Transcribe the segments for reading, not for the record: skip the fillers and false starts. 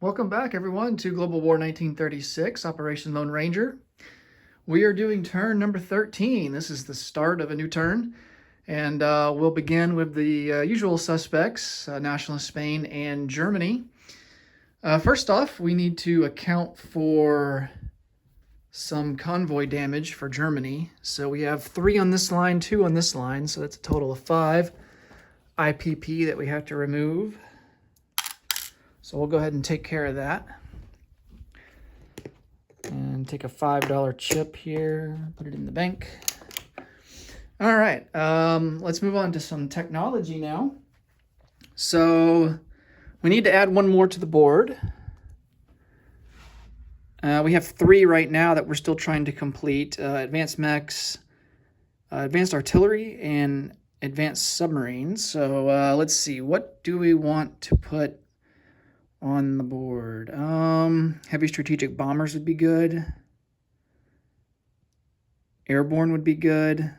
Welcome back, everyone, to Global War 1936, Operation Lone Ranger. We are doing turn number 13. This is the start of a new turn, and we'll begin with the usual suspects, Nationalist Spain and Germany. First off, we need to account for some convoy damage for Germany. So we have 3 on this line, 2 on this line, so that's a total of 5 IPP that we have to remove. So we'll go ahead and take care of that. And take a $5 chip here, put it in the bank. All right, let's move on to some technology now. So we need to add one more to the board. We have 3 right now that we're still trying to complete. Advanced mechs, advanced artillery, and advanced submarines. So let's see, what do we want to put on the board? Heavy strategic bombers would be good. Airborne would be good.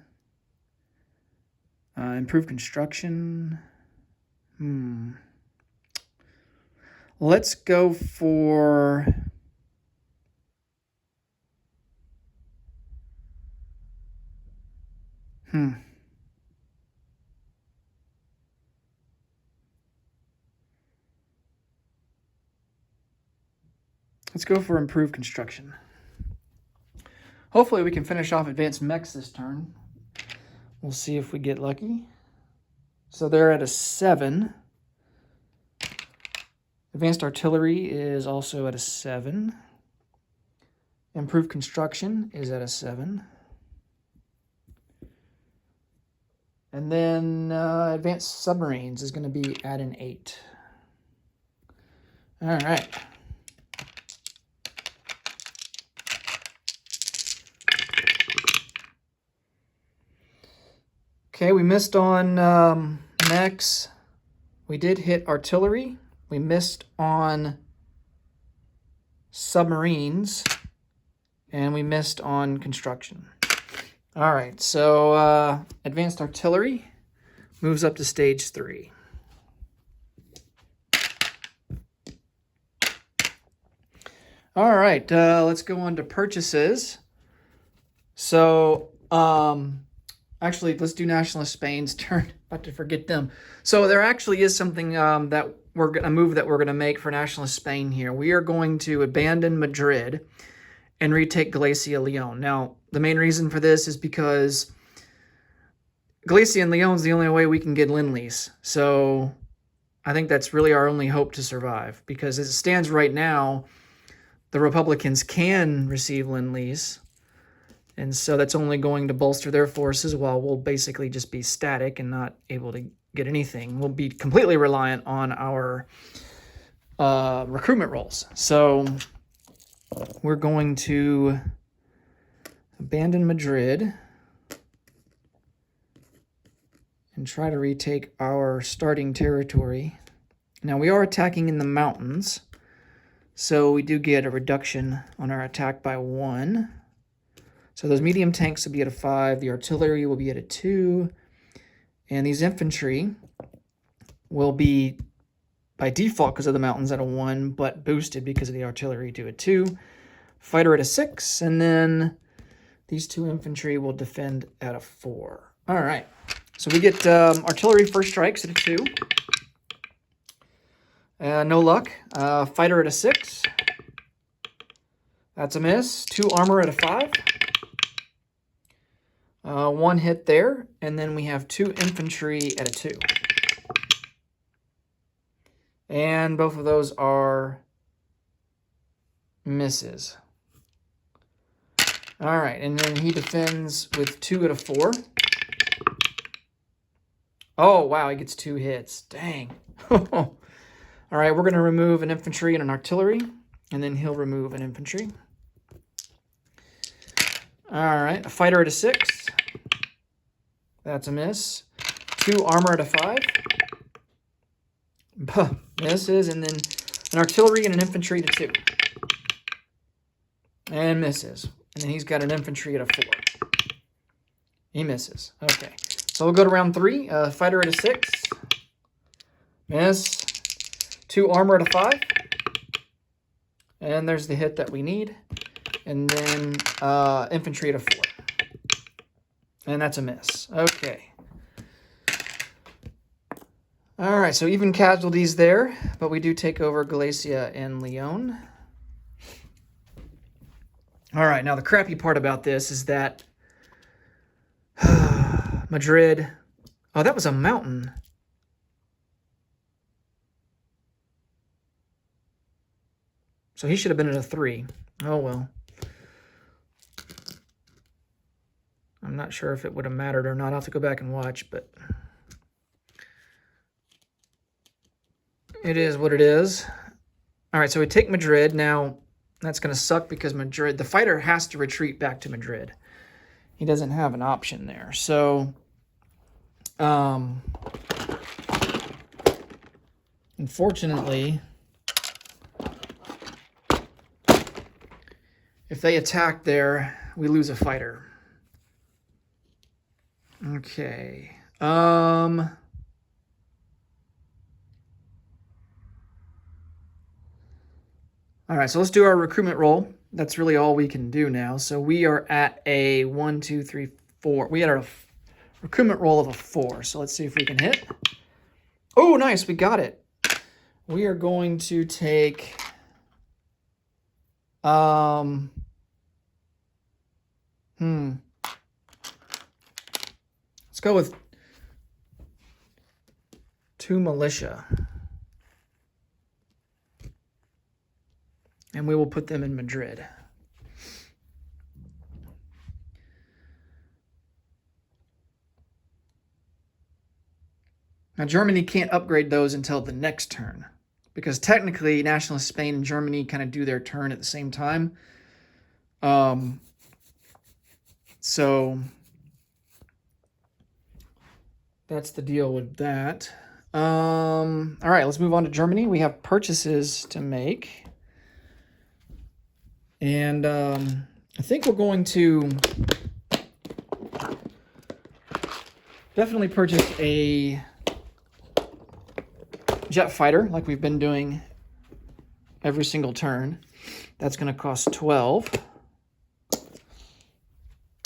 Improved construction. Let's go for Let's go for improved construction. Hopefully we can finish off advanced mechs this turn. We'll see if we get lucky. So they're at a 7. Advanced artillery is also at a 7. Improved construction is at a 7. And then advanced submarines is going to be at an 8. All right. Okay, we missed on mechs. We did hit artillery. We missed on submarines. And we missed on construction. All right, so advanced artillery moves up to stage 3. All right, let's go on to purchases. So, actually, let's do Nationalist Spain's turn. About to forget them. So there actually is something that we're a move that we're going to make for Nationalist Spain here. We are going to abandon Madrid and retake Galicia and Leon. Now, the main reason for this is because Galicia and Leon is the only way we can get Lend-Lease. So I think that's really our only hope to survive, because as it stands right now, the Republicans can receive Lend-Lease. And so that's only going to bolster their forces, while we'll basically just be static and not able to get anything. We'll be completely reliant on our recruitment rolls. So we're going to abandon Madrid and try to retake our starting territory. Now, we are attacking in the mountains, so we do get a reduction on our attack by 1. So those medium tanks will be at a 5, the artillery will be at a 2, and these infantry will be, by default because of the mountains, at a 1, but boosted because of the artillery to a 2. Fighter at a 6, and then these 2 infantry will defend at a 4. All right, so we get artillery first strikes at a 2. No luck. Fighter at a 6. That's a miss. 2 armor at a 5. 1 hit there, and then we have 2 infantry at a 2. And both of those are misses. All right, and then he defends with 2 at a 4. Oh, wow, he gets 2 hits. Dang. All right, we're going to remove an infantry and an artillery, and then he'll remove an infantry. All right, a fighter at a 6. That's a miss. 2 armor at a 5. Misses, and then an artillery and an infantry to 2. And misses. And then he's got an infantry at a 4. He misses. Okay, so we'll go to round 3. Fighter at a 6. Miss. 2 armor at a 5. And there's the hit that we need. And then infantry at a 4. And that's a miss. Okay. All right, so even casualties there, but we do take over Galicia and Leon. All right, now the crappy part about this is that Madrid... Oh, that was a mountain. So he should have been at a 3. Oh, well. I'm not sure if it would have mattered or not. I'll have to go back and watch, but... It is what it is. All right, so we take Madrid. Now, that's going to suck because Madrid... The fighter has to retreat back to Madrid. He doesn't have an option there. So, unfortunately, if they attack there, we lose a fighter. Okay. All right, so let's do our recruitment roll. That's really all we can do now. So we are at a 1, 2, 3, 4. We had a recruitment roll of a 4. So let's see if we can hit. Oh, nice. We got it. We are going to take... Let's go with 2 militia. And we will put them in Madrid. Now, Germany can't upgrade those until the next turn. Because technically, Nationalist Spain and Germany kind of do their turn at the same time. So, that's the deal with that. All right, let's move on to Germany. We have purchases to make. And I think we're going to definitely purchase a jet fighter like we've been doing every single turn. That's going to cost 12.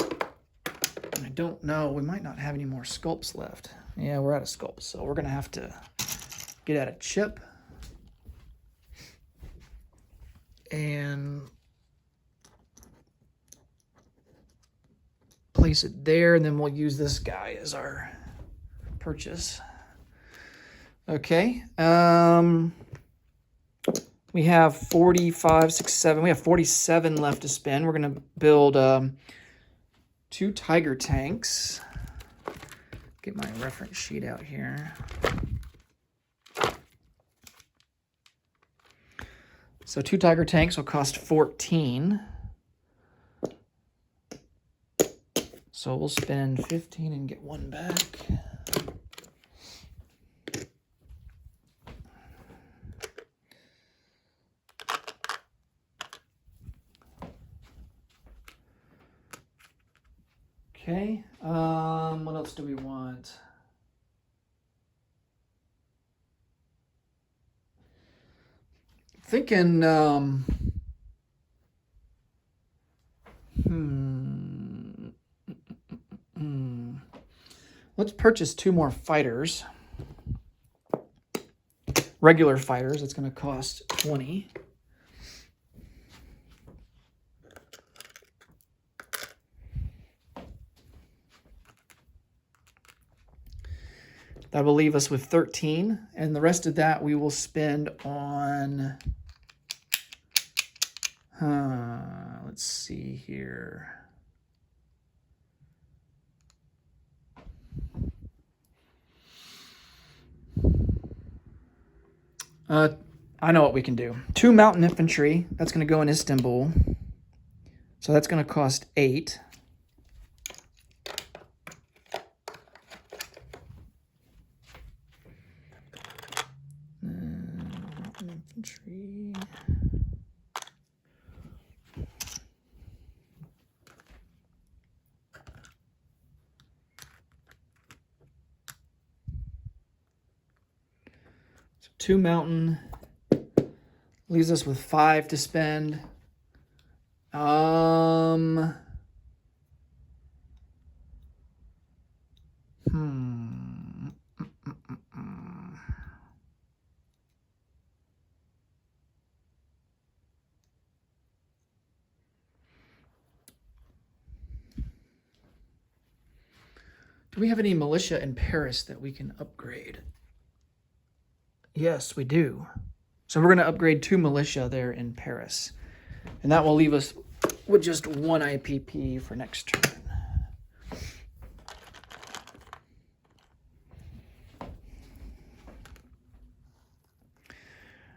I don't know. We might not have any more sculpts left. Yeah, we're out of sculpts, so we're going to have to get out a chip. And place it there, and then we'll use this guy as our purchase. Okay. We have 45, 6, 7. We have 47 left to spend. We're going to build 2 Tiger tanks. Get my reference sheet out here. So 2 Tiger tanks will cost 14. So we'll spend 15 and get 1 back. Okay, what else do we want? Thinking, let's purchase 2 more fighters. Regular fighters, it's going to cost 20. That will leave us with 13, and the rest of that we will spend on, let's see here. I know what we can do. 2 mountain infantry, that's going to go in Istanbul. So that's going to cost 8. Infantry. So 2 mountain. Leaves us with 5 to spend. Do we have any militia in Paris that we can upgrade? Yes, we do. So we're going to upgrade 2 militia there in Paris. And that will leave us with just 1 IPP for next turn.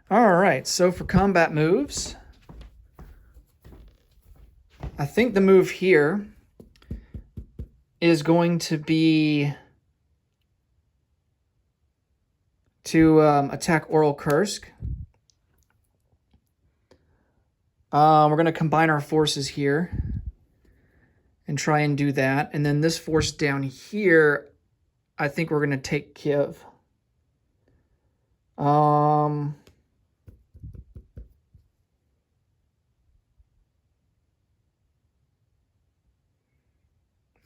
All right, so for combat moves, I think the move here is going to be to attack Oral Kursk. We're going to combine our forces here and try and do that. And then this force down here, I think we're going to take Kiev.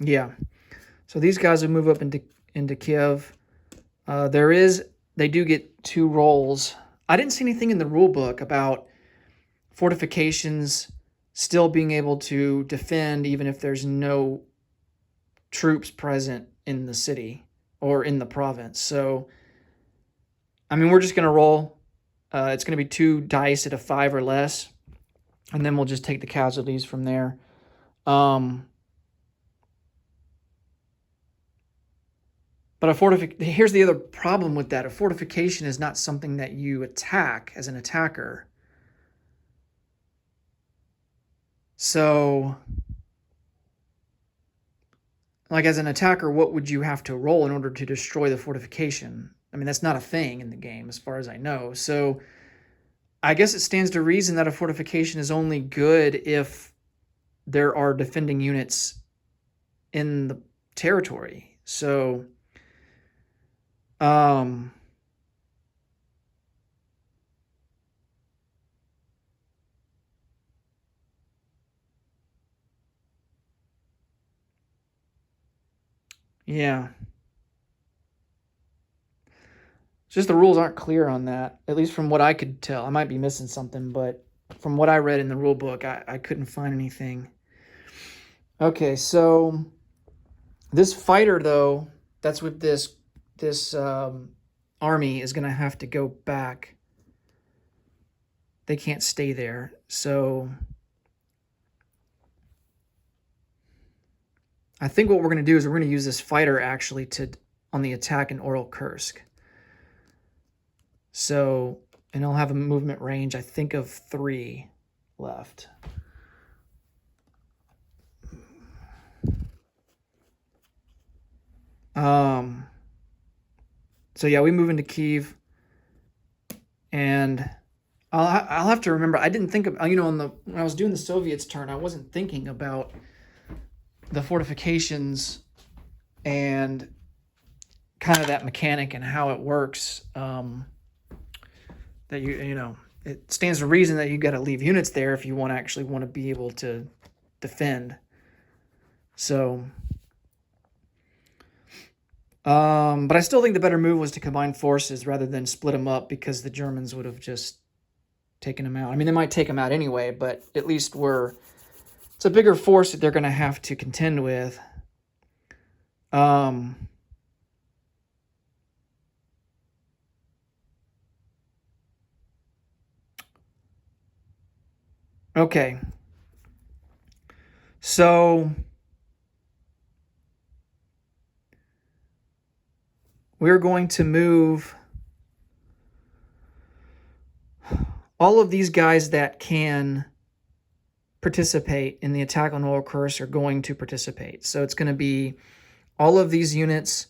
Yeah. So these guys will move up into Kiev. They do get 2 rolls. I didn't see anything in the rule book about fortifications still being able to defend even if there's no troops present in the city or in the province. So, I mean, we're just going to roll. It's going to be 2 dice at a 5 or less, and then we'll just take the casualties from there. But here's the other problem with that. A fortification is not something that you attack as an attacker. So, like as an attacker, what would you have to roll in order to destroy the fortification? I mean, that's not a thing in the game as far as I know. So, I guess it stands to reason that a fortification is only good if there are defending units in the territory. So, yeah. It's just the rules aren't clear on that, at least from what I could tell. I might be missing something, but from what I read in the rule book, I couldn't find anything. Okay, so this fighter, though, that's with this army is going to have to go back. They can't stay there. So I think what we're going to do is we're going to use this fighter actually on the attack in Oral Kursk. So, and I'll have a movement range, I think, of 3 left. So yeah, we move into Kyiv, and I'll have to remember. I didn't think of when I was doing the Soviets' turn, I wasn't thinking about the fortifications and kind of that mechanic and how it works. That it stands to reason that you got to leave units there if you want to be able to defend. So. But I still think the better move was to combine forces rather than split them up, because the Germans would have just taken them out. I mean, they might take them out anyway, but at least it's a bigger force that they're going to have to contend with. Okay. So we're going to move all of these guys that can participate in the attack on Oral Kursk are going to participate. So it's going to be all of these units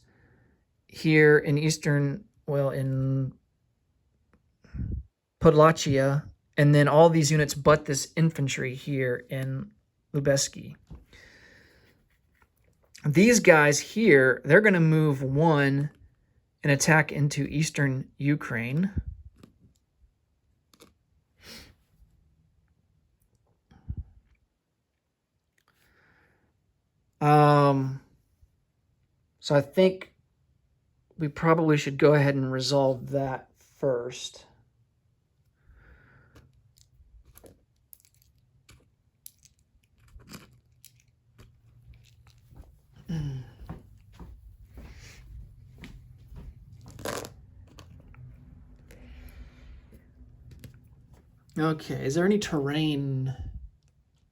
here in in Podlachia, and then all these units but this infantry here in Lubeski. These guys here, they're going to move 1 and attack into eastern Ukraine. So I think we probably should go ahead and resolve that first. Okay, is there any terrain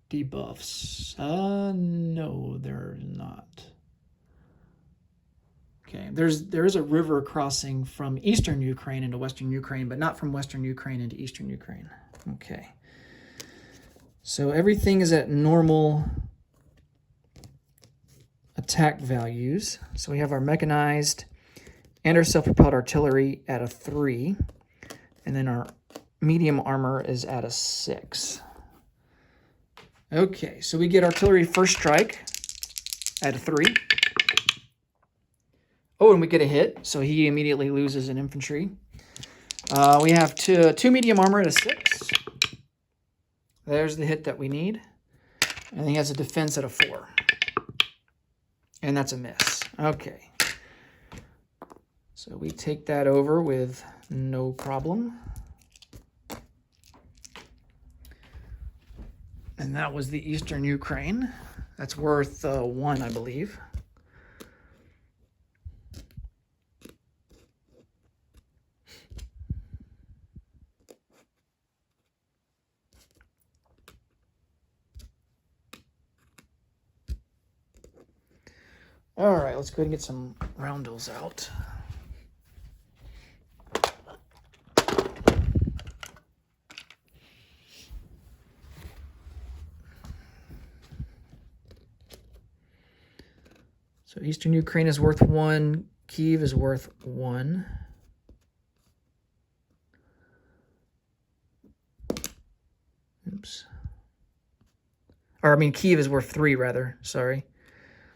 debuffs? No, there's not. Okay, there is a river crossing from eastern Ukraine into western Ukraine, but not from western Ukraine into eastern Ukraine. Okay. So everything is at normal attack values. So we have our mechanized and our self-propelled artillery at a 3. And then our medium armor is at a 6. Okay, so we get artillery first strike at a 3. Oh, and we get a hit, so he immediately loses an infantry. We have two medium armor at a 6. There's the hit that we need. And he has a defense at a 4. And that's a miss. Okay. So we take that over with no problem. And that was the eastern Ukraine. That's worth 1, I believe. All right, let's go ahead and get some roundels out. So eastern Ukraine is worth 1. Kyiv is worth 1. Oops. Or, I mean, Kyiv is worth 3, rather. Sorry.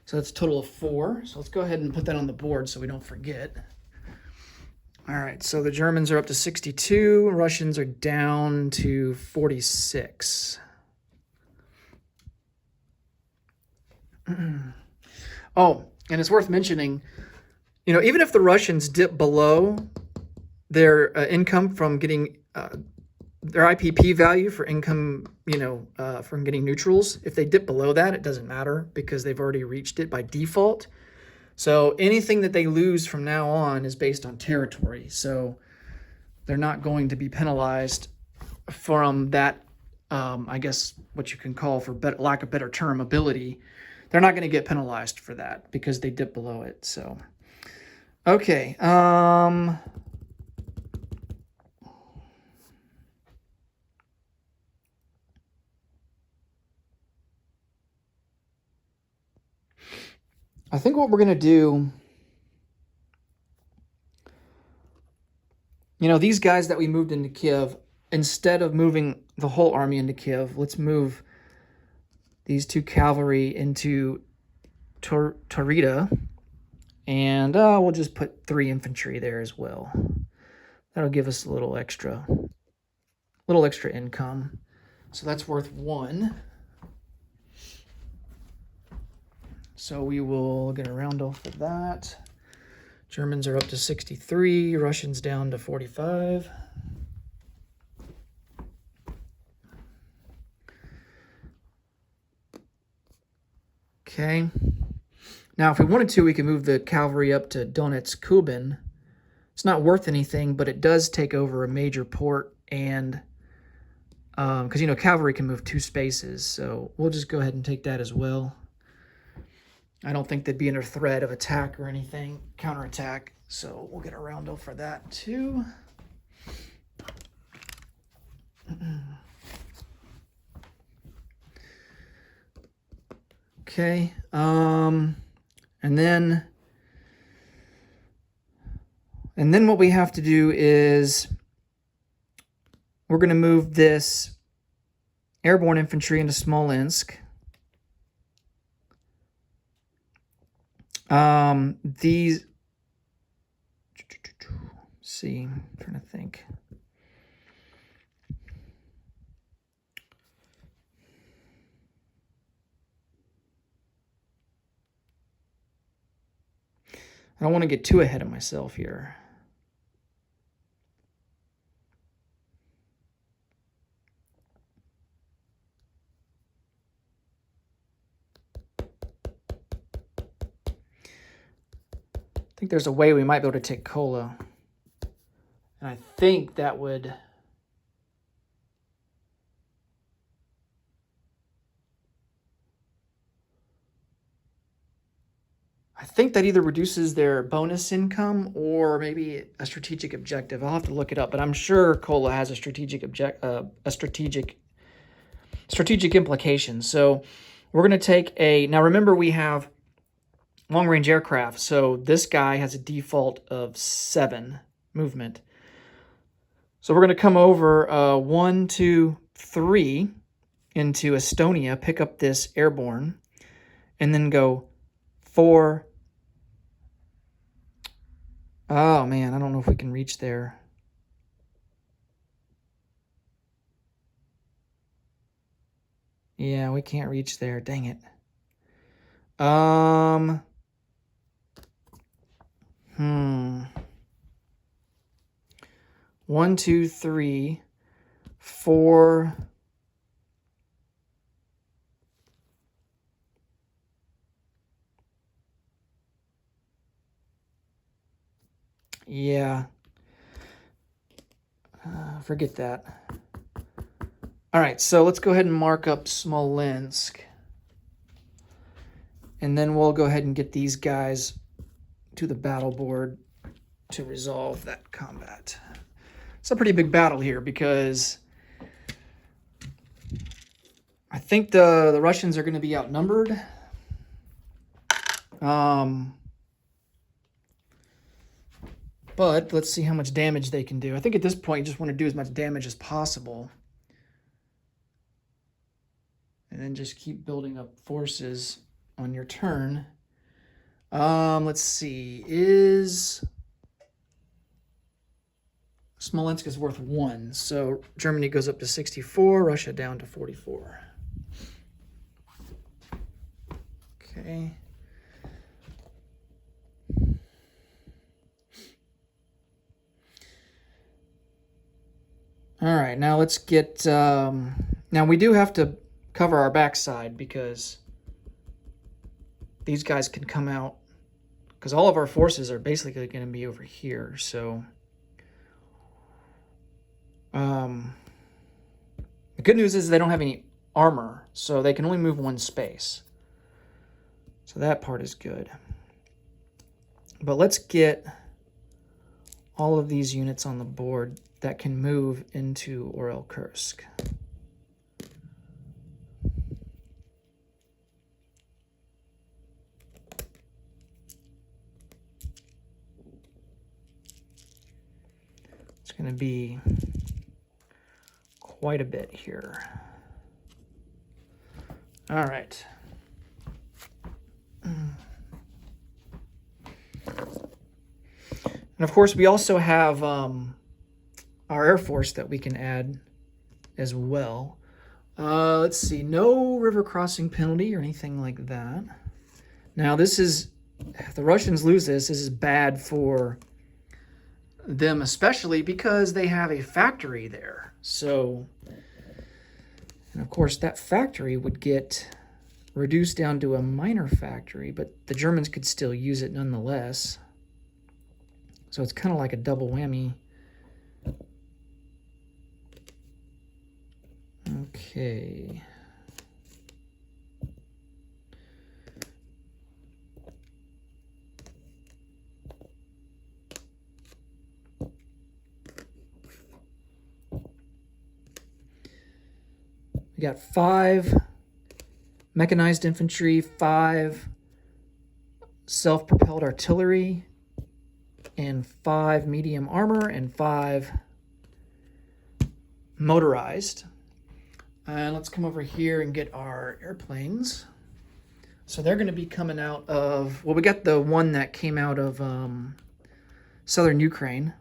So that's a total of 4. So let's go ahead and put that on the board so we don't forget. All right, so the Germans are up to 62. Russians are down to 46. Oh, and it's worth mentioning, even if the Russians dip below their income from getting their IPP value for income, from getting neutrals, if they dip below that, it doesn't matter because they've already reached it by default. So anything that they lose from now on is based on territory. So they're not going to be penalized from that, I guess what you can call, for lack of better term, ability. They're not going to get penalized for that because they dip below it. So, okay. I think what we're going to do, these guys that we moved into Kiev, instead of moving the whole army into Kiev, let's move these 2 cavalry into Taurida, and we'll just put 3 infantry there as well. That'll give us a little extra income. So that's worth 1. So we will get a roundel for that. Germans are up to 63, Russians down to 45. Okay. Now, if we wanted to, we could move the cavalry up to Donetsk-Kuban. It's not worth anything, but it does take over a major port, and because, cavalry can move 2 spaces, so we'll just go ahead and take that as well. I don't think they'd be under threat of attack or anything, counterattack, so we'll get a roundel for that too. Okay, and then what we have to do is we're going to move this airborne infantry into Smolensk. These, see, I'm trying to think. I don't want to get too ahead of myself here. I think there's a way we might be able to take Kola. And I think that would... I think that either reduces their bonus income or maybe a strategic objective. I'll have to look it up, but I'm sure Kola has a strategic implication. So we're going to take a... Now remember, we have long-range aircraft, so this guy has a default of 7 movement. So we're going to come over 1, 2, 3 into Estonia, pick up this airborne, and then go 4. Oh, man, I don't know if we can reach there. Yeah, we can't reach there. Dang it. 1, 2, 3, 4. Yeah. Forget that. All right, so let's go ahead and mark up Smolensk. And then we'll go ahead and get these guys to the battle board to resolve that combat. It's a pretty big battle here because I think the Russians are going to be outnumbered. But let's see how much damage they can do. I think at this point you just want to do as much damage as possible. And then just keep building up forces on your turn. Let's see. Is Smolensk is worth 1. So Germany goes up to 64, Russia down to 44. Okay. All right, now let's get... now we do have to cover our backside because these guys can come out, because all of our forces are basically going to be over here. So the good news is they don't have any armor, so they can only move 1 space. So that part is good. But let's get all of these units on the board that can move into Orel Kursk. It's going to be quite a bit here. All right. And of course, we also have our Air Force that we can add as well. Let's see, no river crossing penalty or anything like that. Now, this is, if the Russians lose this, this is bad for them, especially because they have a factory there. So, and of course, that factory would get reduced down to a minor factory, but the Germans could still use it nonetheless. So it's kind of like a double whammy. Okay. We got 5 mechanized infantry, 5 self-propelled artillery, and 5 medium armor, and 5 motorized. And let's come over here and get our airplanes. So they're going to be coming out of, well, we got the one that came out of southern Ukraine.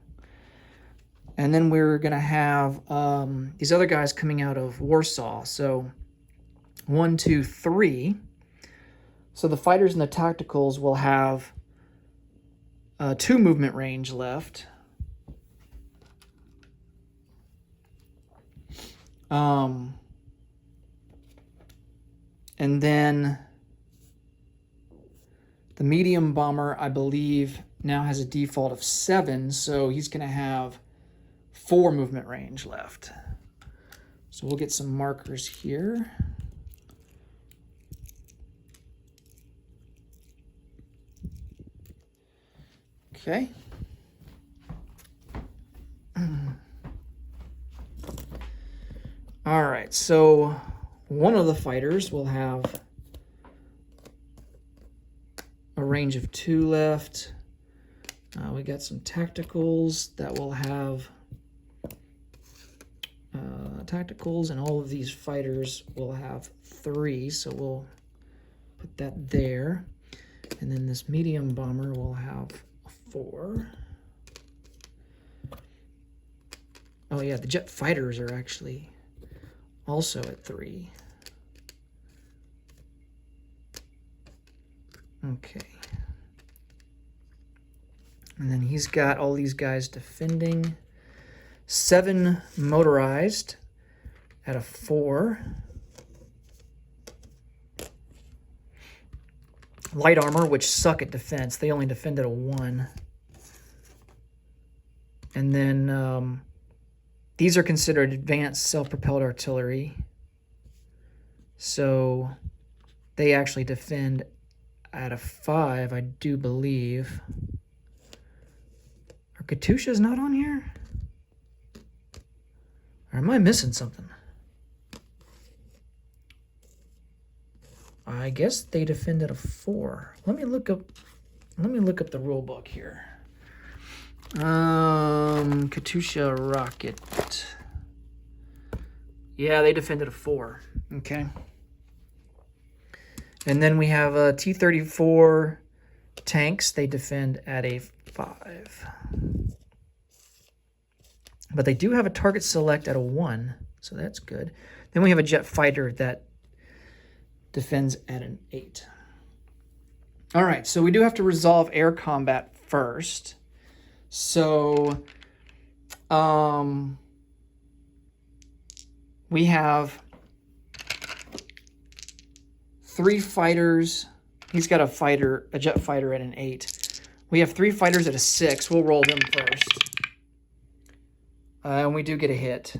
And then we're going to have these other guys coming out of Warsaw. So 1, 2, 3. So the fighters and the tacticals will have 2 movement range left. And then the medium bomber, I believe, now has a default of 7, so he's going to have 4 movement range left. So we'll get some markers here. Okay. All right, so one of the fighters will have a range of 2 left. We got some tacticals that will have tacticals, and all of these fighters will have 3, so we'll put that there. And then this medium bomber will have 4. Oh yeah, the jet fighters are actually also at 3. Okay. And then he's got all these guys defending. 7 motorized at a 4. Light armor, which suck at defense. They only defend at a 1. And then these are considered advanced self-propelled artillery. So they actually defend at a 5, I do believe. Are Katyusha's not on here? Or am I missing something? I guess they defend at a 4. Let me look up the rule book here. Katyusha rocket. Yeah, they defend at a 4. Okay. And then we have T-34 tanks. They defend at a 5. But they do have a target select at a 1, so that's good. Then we have a jet fighter that defends at an 8. All right, so we do have to resolve air combat first. So we have 3 fighters. He's got a jet fighter at an 8. We have 3 fighters at a 6. We'll roll them first. And we do get a hit.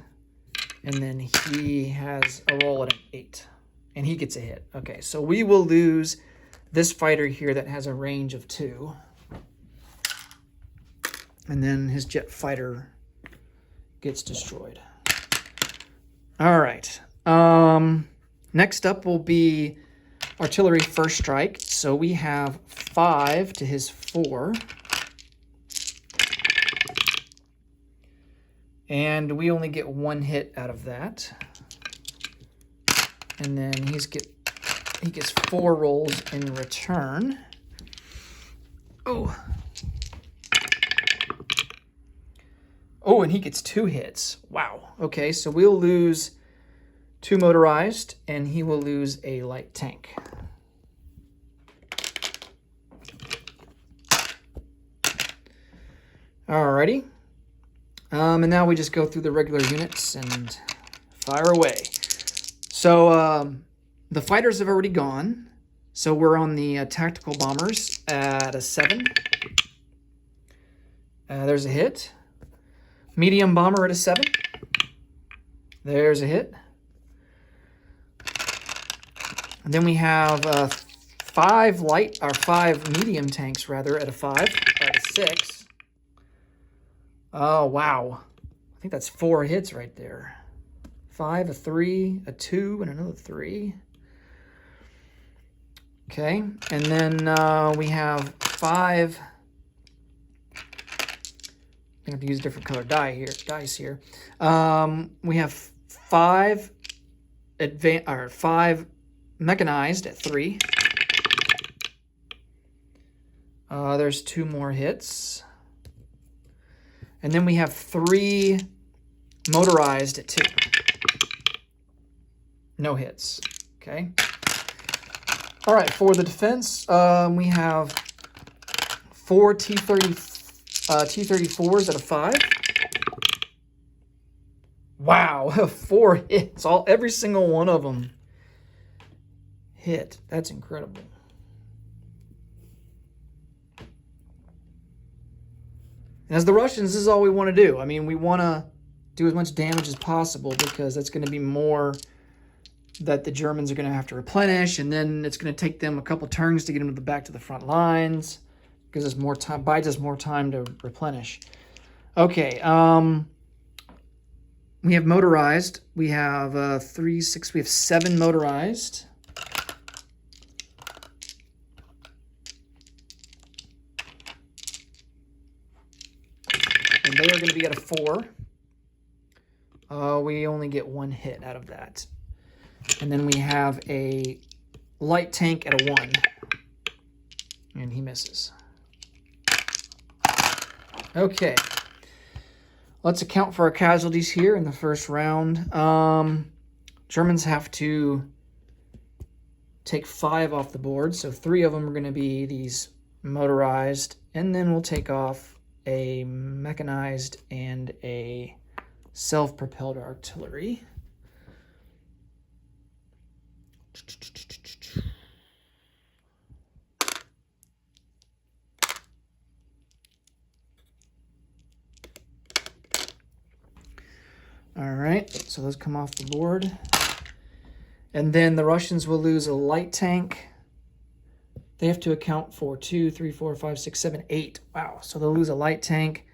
And then he has a roll at an 8. And he gets a hit. Okay, so we will lose this fighter here that has a range of 2. And then his jet fighter gets destroyed. All right. Next up will be artillery first strike. So we have 5 to his 4. And we only get 1 hit out of that. And then he gets 4 rolls in return. Oh. Oh, and he gets 2 hits. Wow. Okay, so we'll lose 2 motorized, and he will lose a light tank. Alrighty. And now we just go through the regular units and fire away. So the fighters have already gone. So we're on the tactical bombers at a 7. There's a hit. Medium bomber at a 7. There's a hit. And then we have 5 medium tanks rather at a 5 at a 6. Oh, wow. I think that's 4 hits right there. 5, a 3, a 2, and another 3. Okay, and then we have 5. I'm going to have to use different color dice here. We have 5 mechanized at 3. There's 2 more hits. And then we have 3 motorized at 2. No hits. Okay. All right, for the defense, we have 4 T-34s out of 5. Wow, 4 hits. Every single one of them hit. That's incredible. And as the Russians, this is all we want to do. I mean, we want to do as much damage as possible because that's going to be more that the Germans are going to have to replenish, and then it's going to take them a couple turns to get them back to the front lines because it's more time, buys us more time to replenish. Okay, we have motorized. We have 3, 6. We have 7 motorized. And they are going to be at a 4. We only get 1 hit out of that. And then we have a light tank at a 1. And he misses. Okay. Let's account for our casualties here in the first round. Germans have to take 5 off the board. So 3 of them are going to be these motorized. And then we'll take off a mechanized and a self-propelled artillery. All right, so those come off the board. And then the Russians will lose a light tank. They have to account for 2, 3, 4, 5, 6, 7, 8. Wow, so they'll lose a light tank.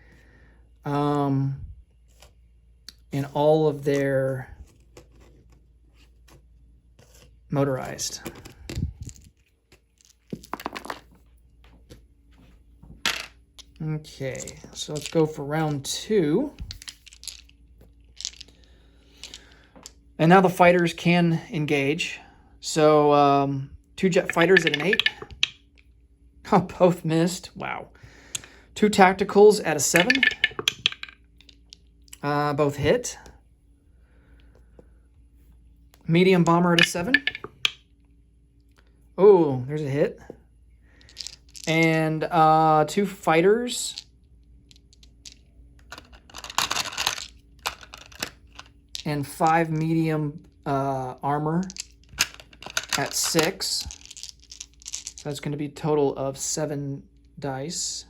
And all of their motorized. Okay, so let's go for round 2. And now the fighters can engage. So 2 jet fighters at an 8. Oh, both missed. Wow. 2 tacticals at a 7. Both hit. Medium bomber at a 7. Oh, there's a hit. And 2 fighters. And 5 medium armor at 6. So that's going to be a total of 7 dice.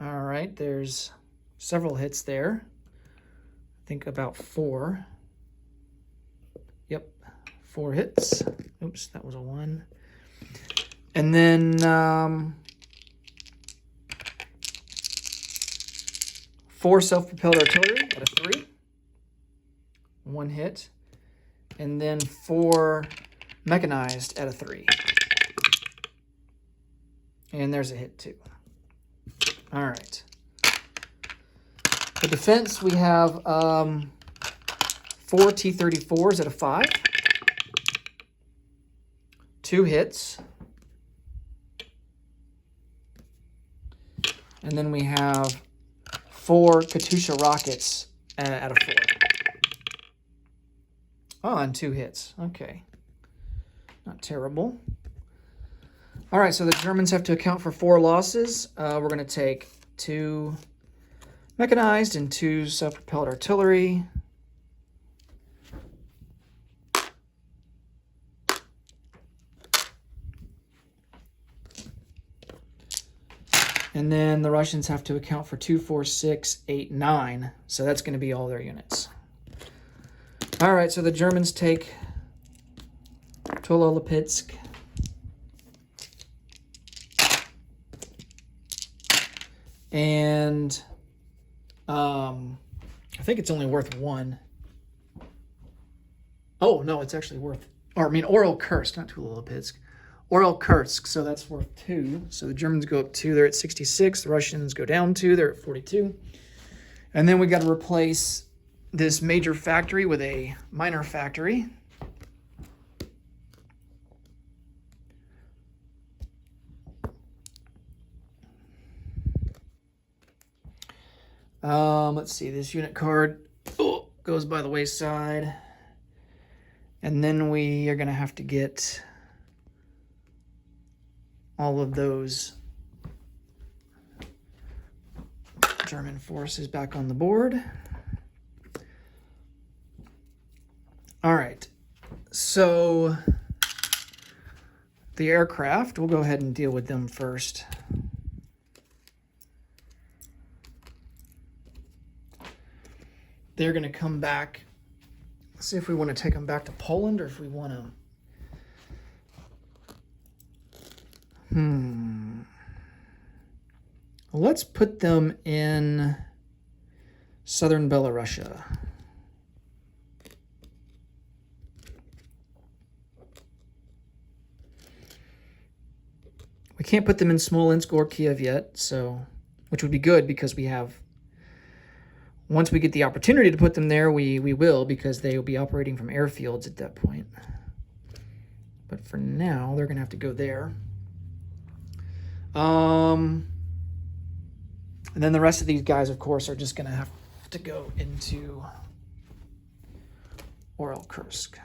All right, there's several hits there. I think about 4. Yep, 4 hits. Oops, that was a 1. And then 4 self-propelled artillery at a 3. 1 hit. And then 4 mechanized at a 3. And there's a hit too. All right. For defense, we have 4 T-34s at a 5. 2 hits. And then we have 4 Katyusha rockets at a 4. Oh, and 2 hits. Okay. Not terrible. All right, so the Germans have to account for 4 losses. We're going to take 2 mechanized and 2 self-propelled artillery. And then the Russians have to account for 2, 4, 6, 8, 9. So that's going to be all their units. All right, so the Germans take Tololopitsk. And I think it's only worth 1. Oh, no, it's actually worth, Orel-Kursk, not Tololopitsk. Orel-Kursk, so that's worth 2. So the Germans go up 2, they're at 66. The Russians go down 2, they're at 42. And then we got to replace this major factory with a minor factory. Let's see, this unit card goes by the wayside. And then we are going to have to get all of those German forces back on the board. All right, so the aircraft, we'll go ahead and deal with them first. They're going to come back. Let's see if we want to take them back to Poland or if we want to... Let's put them in southern Belarusia. We can't put them in Smolensk or Kiev yet, so which would be good because we have... Once we get the opportunity to put them there, we will, because they will be operating from airfields at that point. But for now, they're going to have to go there. And then the rest of these guys, of course, are just going to have to go into Kursk.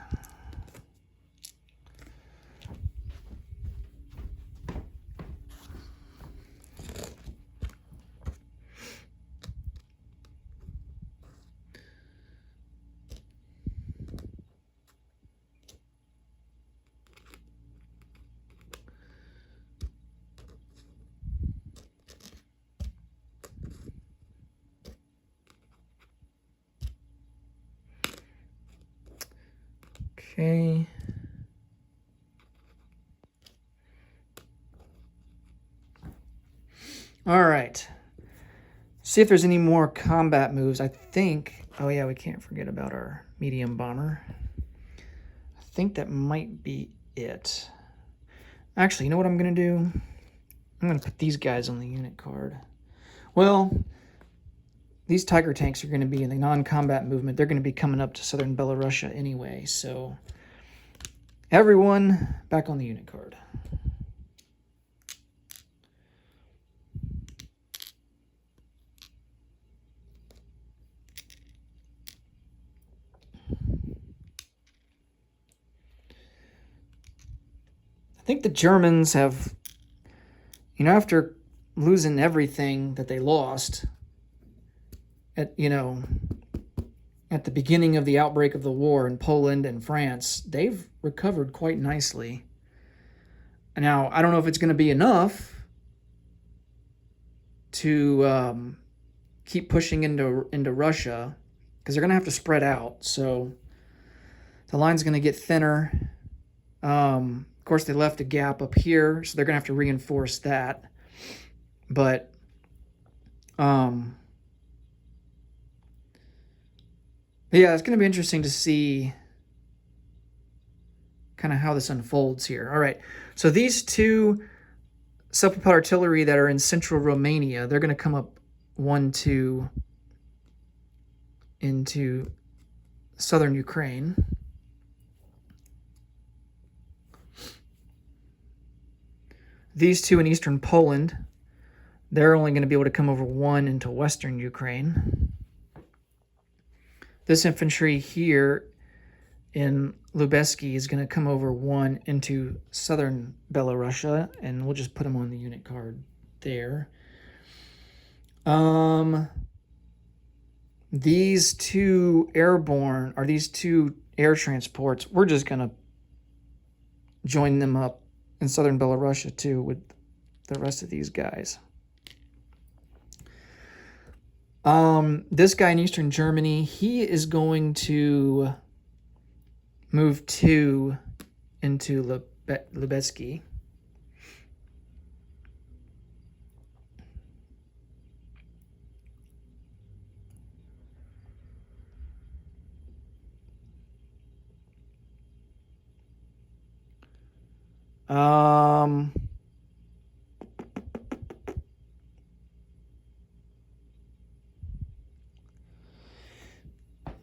Okay. All right. See if there's any more combat moves. I think, oh yeah, we can't forget about our medium bomber. I think that might be it. Actually, you know what I'm going to do? I'm going to put these guys on the unit card. Well, these Tiger tanks are going to be in the non-combat movement. They're going to be coming up to southern Belarusia anyway, so everyone back on the unit card. I think the Germans have, after losing everything that they lost at the beginning of the outbreak of the war in Poland and France, they've recovered quite nicely. Now, I don't know if it's going to be enough to keep pushing into Russia, because they're going to have to spread out. So the line's going to get thinner. Of course, they left a gap up here, so they're going to have to reinforce that. But yeah, it's going to be interesting to see kind of how this unfolds here. All right, so these two self-propelled artillery that are in central Romania, they're going to come up 1-2 into southern Ukraine. These two in eastern Poland, they're only going to be able to come over 1 into western Ukraine. This infantry here in Lubelsky is going to come over 1 into southern Belarusia, and we'll just put them on the unit card there. These two airborne, or these two air transports, we're just going to join them up in southern Belarusia too with the rest of these guys. This guy in eastern Germany, he is going to move 2 into Lubelsky.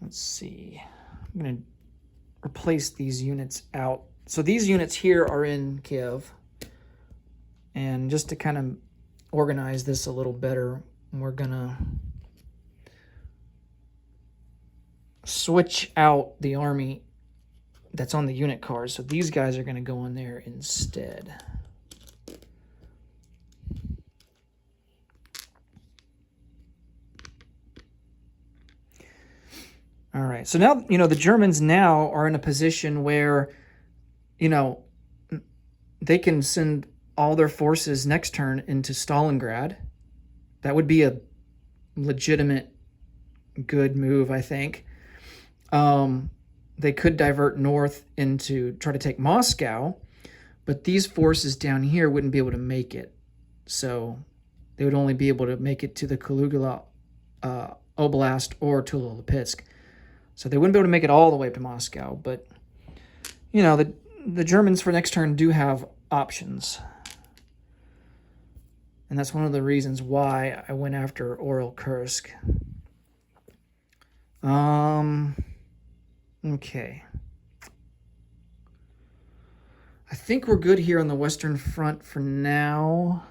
Let's see. I'm going to replace these units out. So these units here are in Kiev. And just to kind of organize this a little better, we're going to switch out the army that's on the unit card. So these guys are going to go in there instead. All right. So now, the Germans now are in a position where, they can send all their forces next turn into Stalingrad. That would be a legitimate good move, I think. They could divert north into try to take Moscow, but these forces down here wouldn't be able to make it. So they would only be able to make it to the Kaluga Oblast or Tula-Lipetsk. So they wouldn't be able to make it all the way up to Moscow, but the Germans for next turn do have options. And that's one of the reasons why I went after Oryol-Kursk. Okay. I think we're good here on the Western Front for now.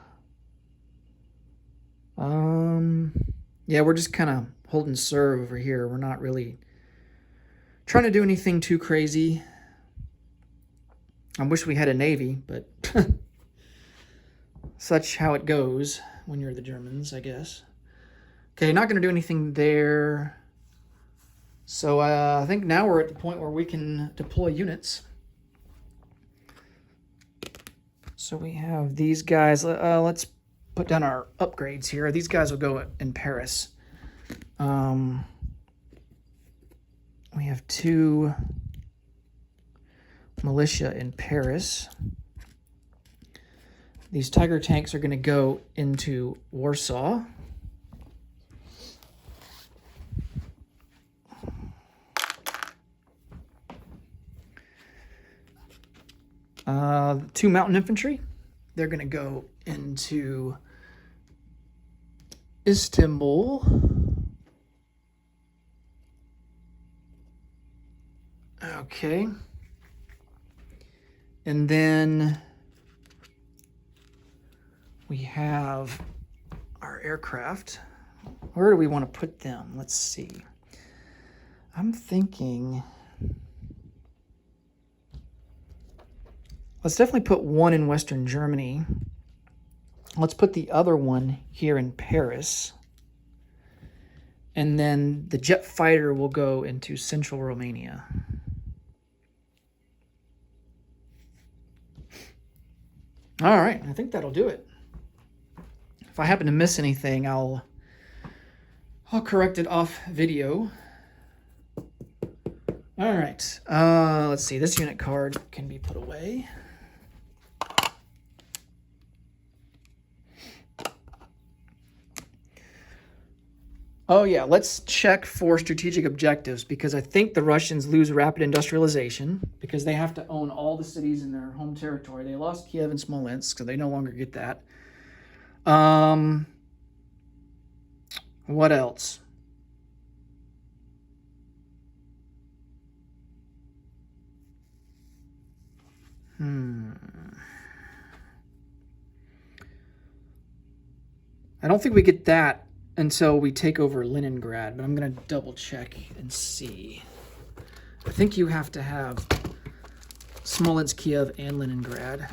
Yeah, we're just kind of holding serve over here. We're not really trying to do anything too crazy. I wish we had a navy, but such how it goes when you're the Germans, I guess. Okay, not going to do anything there. So I think now we're at the point where we can deploy units. So we have these guys. Let's put down our upgrades here. These guys will go in Paris. We have 2 militia in Paris. These Tiger tanks are going to go into Warsaw. Two mountain infantry, they're going to go into Istanbul. Okay. And then we have our aircraft. Where do we want to put them? Let's see. I'm thinking... let's definitely put one in Western Germany. Let's put the other one here in Paris. And then the jet fighter will go into central Romania. All right, I think that'll do it. If I happen to miss anything, I'll correct it off video. All right, let's see. This unit card can be put away. Oh yeah, let's check for strategic objectives, because I think the Russians lose rapid industrialization because they have to own all the cities in their home territory. They lost Kiev and Smolensk, so they no longer get that. What else? I don't think we get that until we take over Leningrad, but I'm going to double check and see. I think you have to have Smolensk, Kiev, and Leningrad.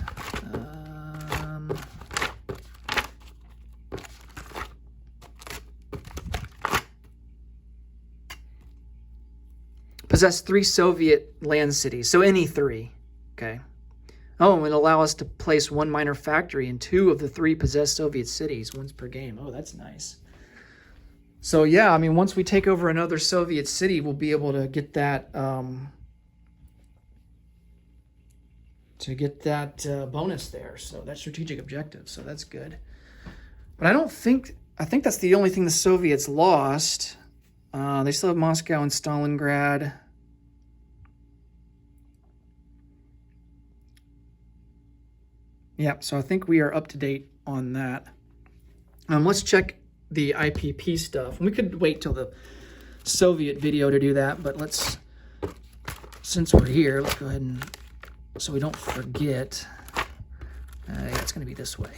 Possess 3 Soviet land cities, so any 3, okay? Oh, and it'll allow us to place 1 minor factory in 2 of the 3 possessed Soviet cities, once per game. Oh, that's nice. So yeah, I mean, once we take over another Soviet city, we'll be able to get that bonus there. So that's strategic objective. So that's good. But I think that's the only thing the Soviets lost. They still have Moscow and Stalingrad. Yeah, so I think we are up to date on that. Let's check the IPP stuff. We could wait till the Soviet video to do that, but since we're here, let's go ahead and, so we don't forget. Yeah, it's going to be this way.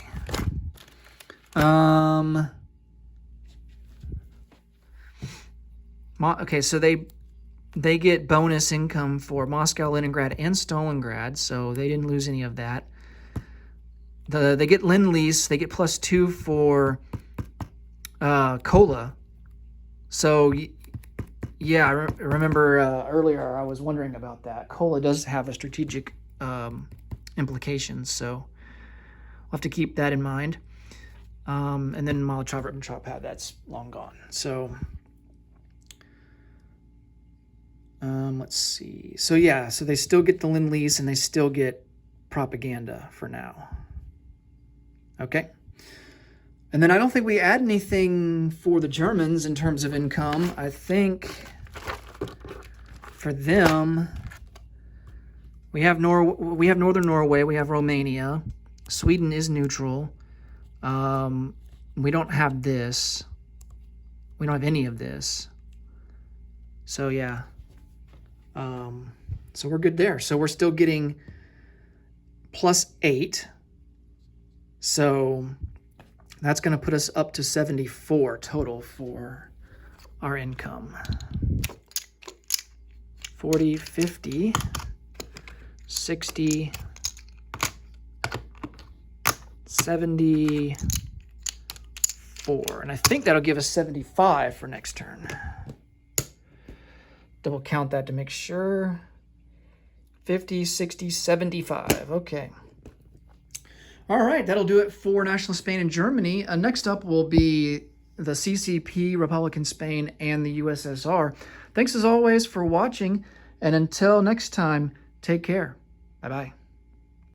Okay, so they get bonus income for Moscow, Leningrad, and Stalingrad, so they didn't lose any of that. They get Lend-Lease. They get +2 for Kola. So Yeah, I remember earlier I was wondering about that. Cola does have a strategic implications, so we'll have to keep that in mind. And then Molotov-Ribbentrop pad, that's long gone. So let's see. So yeah, so they still get the Lend-Lease and they still get propaganda for now. Okay. And then I don't think we add anything for the Germans in terms of income. I think for them, we have Northern Norway, we have Romania. Sweden is neutral. We don't have this. We don't have any of this. So yeah. So we're good there. So we're still getting +8. So that's going to put us up to 74 total for our income. 40, 50, 60, 74. And I think that'll give us 75 for next turn. Double count that to make sure. 50, 60, 75. Okay. All right, that'll do it for Nationalist Spain and Germany. Next up will be the CCP, Republican Spain, and the USSR. Thanks as always for watching, and until next time, take care. Bye-bye.